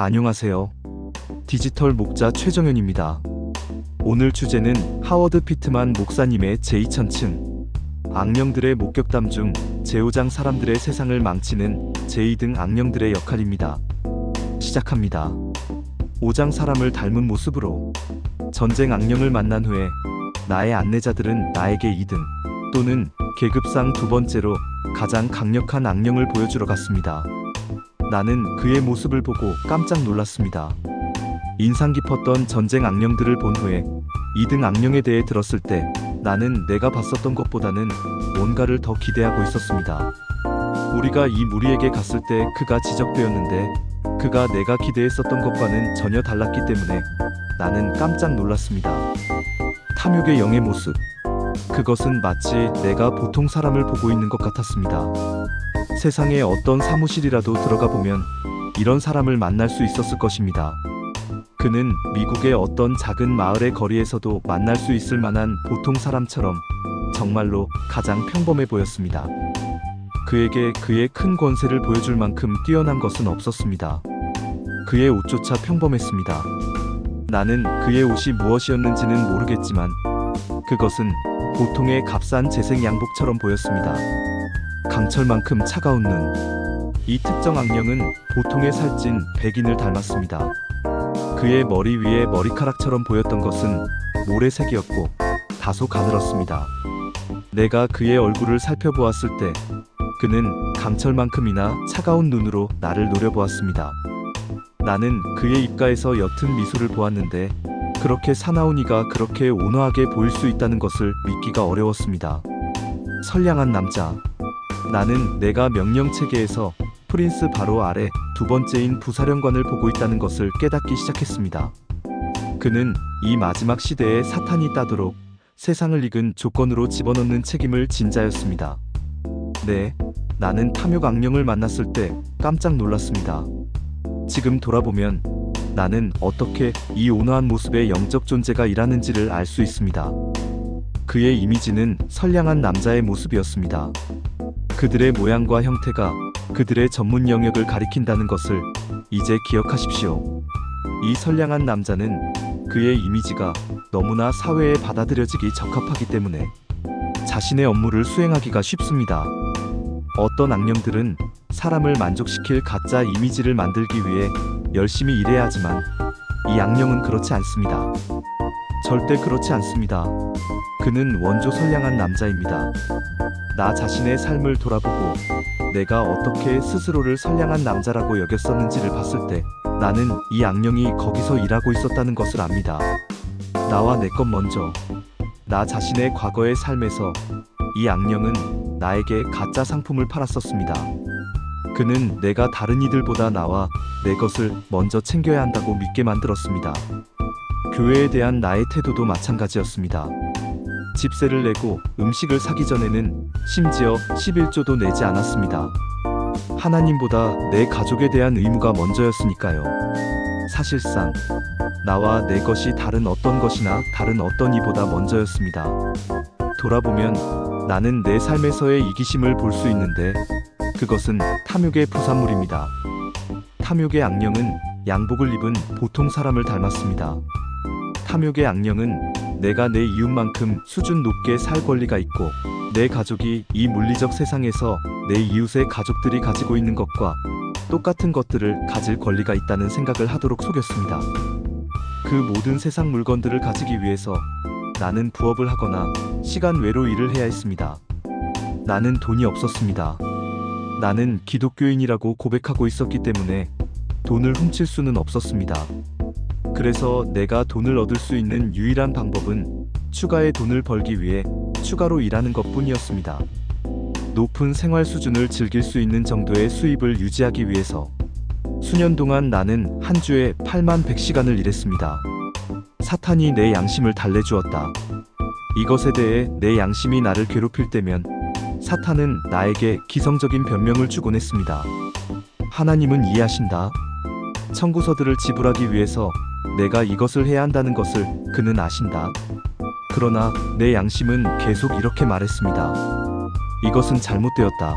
안녕하세요. 디지털 목자 최정현입니다. 오늘 주제는 하워드 피트만 목사님의 제2000층 악령들의 목격담 중 제5장 사람들의 세상을 망치는 제2등 악령들의 역할입니다. 시작합니다. 5장 사람을 닮은 모습으로 전쟁 악령을 만난 후에 나의 안내자들은 나에게 2등 또는 계급상 두 번째로 가장 강력한 악령을 보여주러 갔습니다. 나는 그의 모습을 보고 깜짝 놀랐습니다. 인상 깊었던 전쟁 악령들을 본 후에 2등 악령에 대해 들었을 때 나는 내가 봤었던 것보다는 뭔가를 더 기대하고 있었습니다. 우리가 이 무리에게 갔을 때 그가 지적되었는데 그가 내가 기대했었던 것과는 전혀 달랐기 때문에 나는 깜짝 놀랐습니다. 탐욕의 영의 모습. 그것은 마치 내가 보통 사람을 보고 있는 것 같았습니다. 세상의 어떤 사무실이라도 들어가 보면 이런 사람을 만날 수 있었을 것입니다. 그는 미국의 어떤 작은 마을의 거리에서도 만날 수 있을 만한 보통 사람처럼 정말로 가장 평범해 보였습니다. 그에게 그의 큰 권세를 보여줄 만큼 뛰어난 것은 없었습니다. 그의 옷조차 평범했습니다. 나는 그의 옷이 무엇이었는지는 모르겠지만 그것은 보통의 값싼 재생 양복처럼 보였습니다. 강철만큼 차가운 눈. 이 특정 악령은 보통의 살찐 백인을 닮았습니다. 그의 머리 위에 머리카락처럼 보였던 것은 모래색이었고 다소 가늘었습니다. 내가 그의 얼굴을 살펴보았을 때 그는 강철만큼이나 차가운 눈으로 나를 노려보았습니다. 나는 그의 입가에서 옅은 미소를 보았는데 그렇게 사나운 이가 그렇게 온화하게 보일 수 있다는 것을 믿기가 어려웠습니다. 선량한 남자. 나는 내가 명령체계에서 프린스 바로 아래 두 번째인 부사령관을 보고 있다는 것을 깨닫기 시작했습니다. 그는 이 마지막 시대에 사탄이 따도록 세상을 이근 조건으로 집어넣는 책임을 진 자였습니다. 네, 나는 탐욕 악령을 만났을 때 깜짝 놀랐습니다. 지금 돌아보면 나는 어떻게 이 온화한 모습의 영적 존재가 일하는지를 알 수 있습니다. 그의 이미지는 선량한 남자의 모습이었습니다. 그들의 모양과 형태가 그들의 전문 영역을 가리킨다는 것을 이제 기억하십시오. 이 선량한 남자는 그의 이미지가 너무나 사회에 받아들여지기 적합하기 때문에 자신의 업무를 수행하기가 쉽습니다. 어떤 악령들은 사람을 만족시킬 가짜 이미지를 만들기 위해 열심히 일해야 하지만 이 악령은 그렇지 않습니다. 절대 그렇지 않습니다. 그는 원조 선량한 남자입니다. 나 자신의 삶을 돌아보고 내가 어떻게 스스로를 선량한 남자라고 여겼었는지를 봤을 때 나는 이 악령이 거기서 일하고 있었다는 것을 압니다. 나와 내 것 먼저. 나 자신의 과거의 삶에서 이 악령은 나에게 가짜 상품을 팔았었습니다. 그는 내가 다른 이들보다 나와 내 것을 먼저 챙겨야 한다고 믿게 만들었습니다. 교회에 대한 나의 태도도 마찬가지였습니다. 집세를 내고 음식을 사기 전에는 심지어 11조도 내지 않았습니다. 하나님보다 내 가족에 대한 의무가 먼저였으니까요. 사실상 나와 내 것이 다른 어떤 것이나 다른 어떤 이보다 먼저였습니다. 돌아보면 나는 내 삶에서의 이기심을 볼 수 있는데 그것은 탐욕의 부산물입니다. 탐욕의 악령은 양복을 입은 보통 사람을 닮았습니다. 탐욕의 악령은 내가 내 이웃만큼 수준 높게 살 권리가 있고 내 가족이 이 물리적 세상에서 내 이웃의 가족들이 가지고 있는 것과 똑같은 것들을 가질 권리가 있다는 생각을 하도록 속였습니다. 그 모든 세상 물건들을 가지기 위해서 나는 부업을 하거나 시간 외로 일을 해야 했습니다. 나는 돈이 없었습니다. 나는 기독교인이라고 고백하고 있었기 때문에 돈을 훔칠 수는 없었습니다. 그래서 내가 돈을 얻을 수 있는 유일한 방법은 추가의 돈을 벌기 위해 추가로 일하는 것뿐이었습니다. 높은 생활 수준을 즐길 수 있는 정도의 수입을 유지하기 위해서 수년 동안 나는 한 주에 8100시간을 일했습니다. 사탄이 내 양심을 달래주었다. 이것에 대해 내 양심이 나를 괴롭힐 때면 사탄은 나에게 기성적인 변명을 주곤 했습니다. 하나님은 이해하신다. 청구서들을 지불하기 위해서 내가 이것을 해야 한다는 것을 그는 아신다. 그러나 내 양심은 계속 이렇게 말했습니다. 이것은 잘못되었다.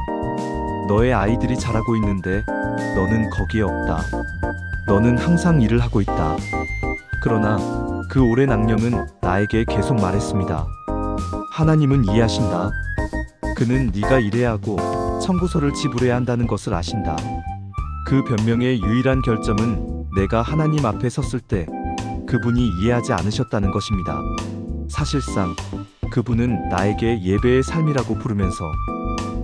너의 아이들이 자라고 있는데 너는 거기에 없다. 너는 항상 일을 하고 있다. 그러나 그 오랜 악령은 나에게 계속 말했습니다. 하나님은 이해하신다. 그는 네가 일해야 하고 청구서를 지불해야 한다는 것을 아신다. 그 변명의 유일한 결점은 내가 하나님 앞에 섰을 때 그분이 이해하지 않으셨다는 것입니다. 사실상 그분은 나에게 예배의 삶이라고 부르면서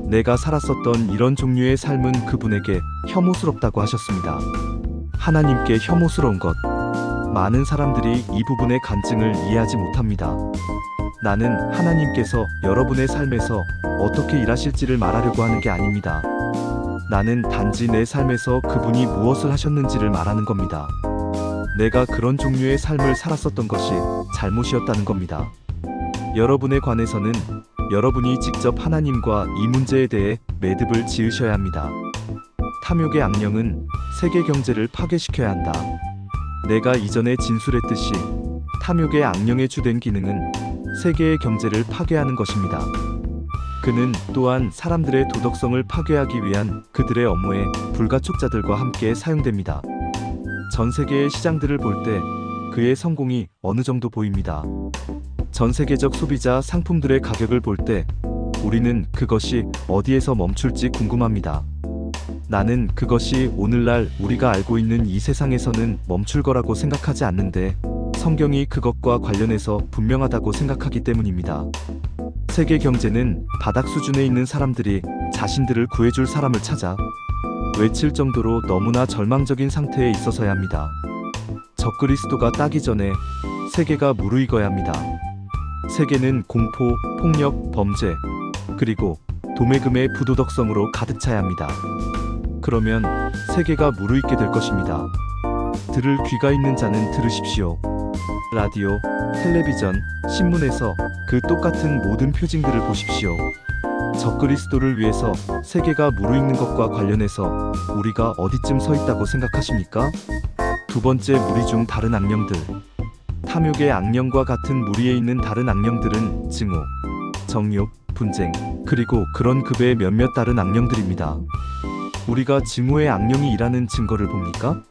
내가 살았었던 이런 종류의 삶은 그분에게 혐오스럽다고 하셨습니다. 하나님께 혐오스러운 것. 많은 사람들이 이 부분의 간증을 이해하지 못합니다. 나는 하나님께서 여러분의 삶에서 어떻게 일하실지를 말하려고 하는 게 아닙니다. 나는 단지 내 삶에서 그분이 무엇을 하셨는지를 말하는 겁니다. 내가 그런 종류의 삶을 살았었던 것이 잘못이었다는 겁니다. 여러분에 관해서는 여러분이 직접 하나님과 이 문제에 대해 매듭을 지으셔야 합니다. 탐욕의 악령은 세계 경제를 파괴시켜야 한다. 내가 이전에 진술했듯이 탐욕의 악령의 주된 기능은 세계의 경제를 파괴하는 것입니다. 그는 또한 사람들의 도덕성을 파괴하기 위한 그들의 업무에 불가촉자들과 함께 사용됩니다. 전 세계의 시장들을 볼 때 그의 성공이 어느 정도 보입니다. 전 세계적 소비자 상품들의 가격을 볼 때 우리는 그것이 어디에서 멈출지 궁금합니다. 나는 그것이 오늘날 우리가 알고 있는 이 세상에서는 멈출 거라고 생각하지 않는데 성경이 그것과 관련해서 분명하다고 생각하기 때문입니다. 세계 경제는 바닥 수준에 있는 사람들이 자신들을 구해줄 사람을 찾아 외칠 정도로 너무나 절망적인 상태에 있어서야 합니다. 적그리스도가 따기 전에 세계가 무르익어야 합니다. 세계는 공포, 폭력, 범죄, 그리고 도매금의 부도덕성으로 가득 차야 합니다. 그러면 세계가 무르익게 될 것입니다. 들을 귀가 있는 자는 들으십시오. 라디오, 텔레비전, 신문에서 그 똑같은 모든 표징들을 보십시오. 적그리스도를 위해서 세계가 무르익는 것과 관련해서 우리가 어디쯤 서 있다고 생각하십니까? 두 번째 무리 중 다른 악령들. 탐욕의 악령과 같은 무리에 있는 다른 악령들은 증오, 정욕, 분쟁, 그리고 그런 급의 몇몇 다른 악령들입니다. 우리가 증오의 악령이 일하는 증거를 봅니까?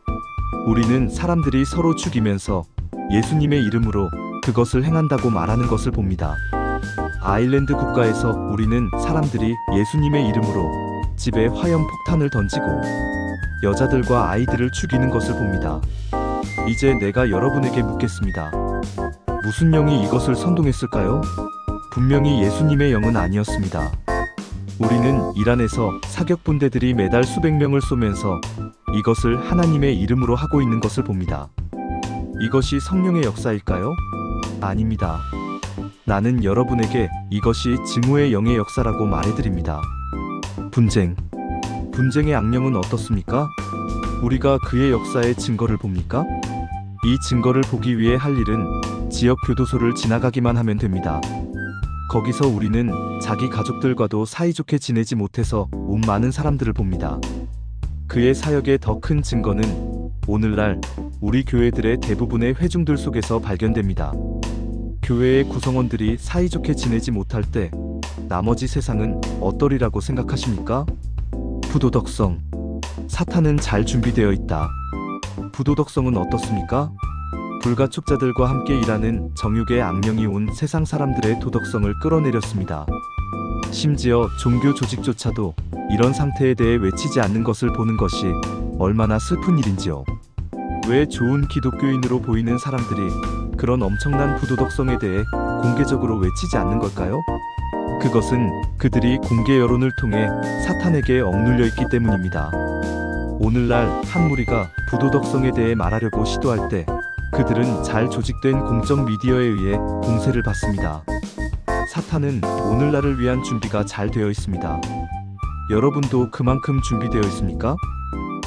우리는 사람들이 서로 죽이면서 예수님의 이름으로 그것을 행한다고 말하는 것을 봅니다. 아일랜드 국가에서 우리는 사람들이 예수님의 이름으로 집에 화염 폭탄을 던지고 여자들과 아이들을 죽이는 것을 봅니다. 이제 내가 여러분에게 묻겠습니다. 무슨 영이 이것을 선동했을까요? 분명히 예수님의 영은 아니었습니다. 우리는 이란에서 사격분대들이 매달 수백 명을 쏘면서 이것을 하나님의 이름으로 하고 있는 것을 봅니다. 이것이 성령의 역사일까요? 아닙니다. 나는 여러분에게 이것이 증오의 영의 역사라고 말해드립니다. 분쟁. 분쟁의 악령은 어떻습니까? 우리가 그의 역사의 증거를 봅니까? 이 증거를 보기 위해 할 일은 지역 교도소를 지나가기만 하면 됩니다. 거기서 우리는 자기 가족들과도 사이좋게 지내지 못해서 온 많은 사람들을 봅니다. 그의 사역의 더 큰 증거는 오늘날 우리 교회들의 대부분의 회중들 속에서 발견됩니다. 교회의 구성원들이 사이좋게 지내지 못할 때 나머지 세상은 어떠리라고 생각하십니까? 부도덕성. 사탄은 잘 준비되어 있다. 부도덕성은 어떻습니까? 불가촉자들과 함께 일하는 정욕의 악령이 온 세상 사람들의 도덕성을 끌어내렸습니다. 심지어 종교 조직조차도 이런 상태에 대해 외치지 않는 것을 보는 것이 얼마나 슬픈 일인지요. 왜 좋은 기독교인으로 보이는 사람들이 그런 엄청난 부도덕성에 대해 공개적으로 외치지 않는 걸까요? 그것은 그들이 공개 여론을 통해 사탄에게 억눌려 있기 때문입니다. 오늘날 한 무리가 부도덕성에 대해 말하려고 시도할 때 그들은 잘 조직된 공적 미디어에 의해 공세를 받습니다. 사탄은 오늘날을 위한 준비가 잘 되어 있습니다. 여러분도 그만큼 준비되어 있습니까?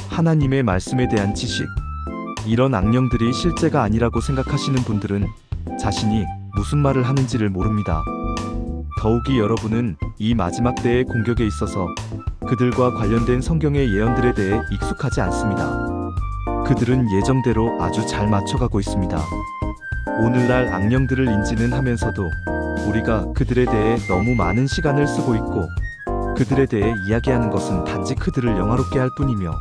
하나님의 말씀에 대한 지식. 이런 악령들이 실제가 아니라고 생각하시는 분들은 자신이 무슨 말을 하는지를 모릅니다. 더욱이 여러분은 이 마지막 때의 공격에 있어서 그들과 관련된 성경의 예언들에 대해 익숙하지 않습니다. 그들은 예정대로 아주 잘 맞춰가고 있습니다. 오늘날 악령들을 인지는 하면서도 우리가 그들에 대해 너무 많은 시간을 쓰고 있고 그들에 대해 이야기하는 것은 단지 그들을 영화롭게 할 뿐이며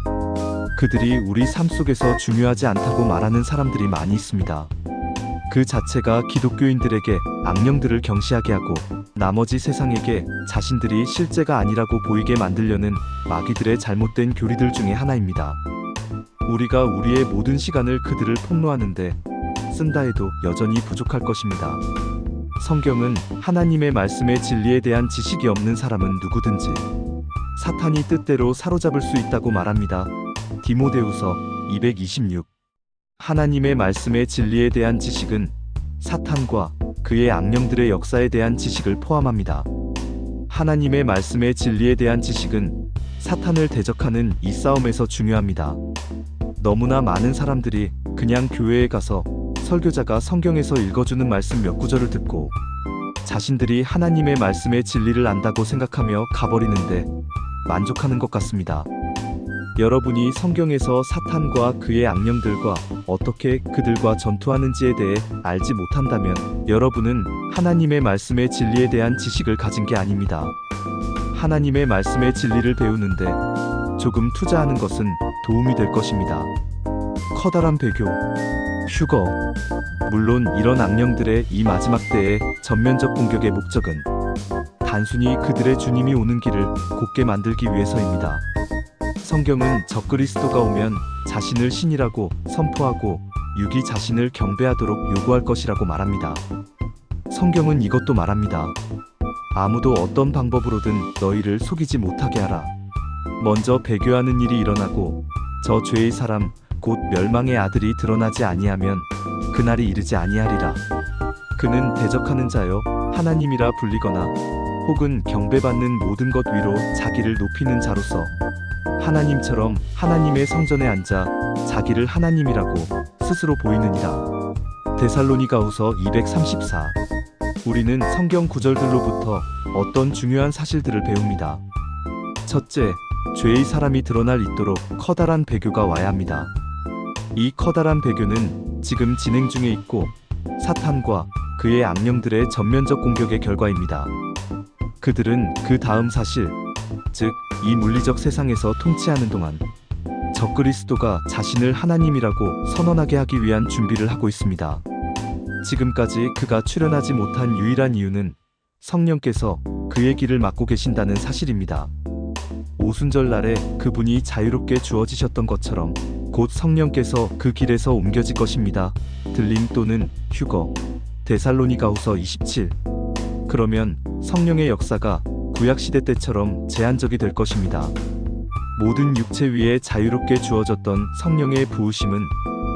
그들이 우리 삶 속에서 중요하지 않다고 말하는 사람들이 많이 있습니다. 그 자체가 기독교인들에게 악령들을 경시하게 하고 나머지 세상에게 자신들이 실제가 아니라고 보이게 만들려는 마귀들의 잘못된 교리들 중에 하나입니다. 우리가 우리의 모든 시간을 그들을 폭로하는데 쓴다 해도 여전히 부족할 것입니다. 성경은 하나님의 말씀의 진리에 대한 지식이 없는 사람은 누구든지 사탄이 뜻대로 사로잡을 수 있다고 말합니다. 디모데후서 226. 하나님의 말씀의 진리에 대한 지식은 사탄과 그의 악령들의 역사에 대한 지식을 포함합니다. 하나님의 말씀의 진리에 대한 지식은 사탄을 대적하는 이 싸움에서 중요합니다. 너무나 많은 사람들이 그냥 교회에 가서 설교자가 성경에서 읽어주는 말씀 몇 구절을 듣고 자신들이 하나님의 말씀의 진리를 안다고 생각하며 가버리는데 만족하는 것 같습니다. 여러분이 성경에서 사탄과 그의 악령들과 어떻게 그들과 전투하는지에 대해 알지 못한다면 여러분은 하나님의 말씀의 진리에 대한 지식을 가진 게 아닙니다. 하나님의 말씀의 진리를 배우는데 조금 투자하는 것은 도움이 될 것입니다. 커다란 배교, 휴거. 물론 이런 악령들의 이 마지막 때의 전면적 공격의 목적은 단순히 그들의 주님이 오는 길을 곧게 만들기 위해서입니다. 성경은 적그리스도가 오면 자신을 신이라고 선포하고 육이 자신을 경배하도록 요구할 것이라고 말합니다. 성경은 이것도 말합니다. 아무도 어떤 방법으로든 너희를 속이지 못하게 하라. 먼저 배교하는 일이 일어나고 저 죄의 사람 곧 멸망의 아들이 드러나지 아니하면 그날이 이르지 아니하리라. 그는 대적하는 자여 하나님이라 불리거나 혹은 경배받는 모든 것 위로 자기를 높이는 자로서 하나님처럼 하나님의 성전에 앉아 자기를 하나님이라고 스스로 보이느니라. 데살로니가후서 234. 우리는 성경 구절들로부터 어떤 중요한 사실들을 배웁니다. 첫째, 죄의 사람이 드러날 있도록 커다란 배교가 와야 합니다. 이 커다란 배교는 지금 진행 중에 있고 사탄과 그의 악령들의 전면적 공격의 결과입니다. 그들은 그 다음 사실, 즉 이 물리적 세상에서 통치하는 동안 적그리스도가 자신을 하나님이라고 선언하게 하기 위한 준비를 하고 있습니다. 지금까지 그가 출현하지 못한 유일한 이유는 성령께서 그의 길을 막고 계신다는 사실입니다. 오순절 날에 그분이 자유롭게 주어지셨던 것처럼 곧 성령께서 그 길에서 옮겨질 것입니다. 들림 또는 휴거. 데살로니가후서 27. 그러면 성령의 역사가 구약시대 때처럼 제한적이 될 것입니다. 모든 육체 위에 자유롭게 주어졌던 성령의 부으심은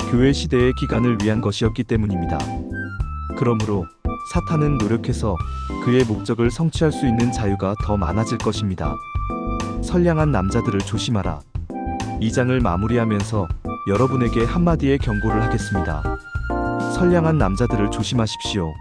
교회 시대의 기간을 위한 것이었기 때문입니다. 그러므로 사탄은 노력해서 그의 목적을 성취할 수 있는 자유가 더 많아질 것입니다. 선량한 남자들을 조심하라. 이 장을 마무리하면서 여러분에게 한마디의 경고를 하겠습니다. 선량한 남자들을 조심하십시오.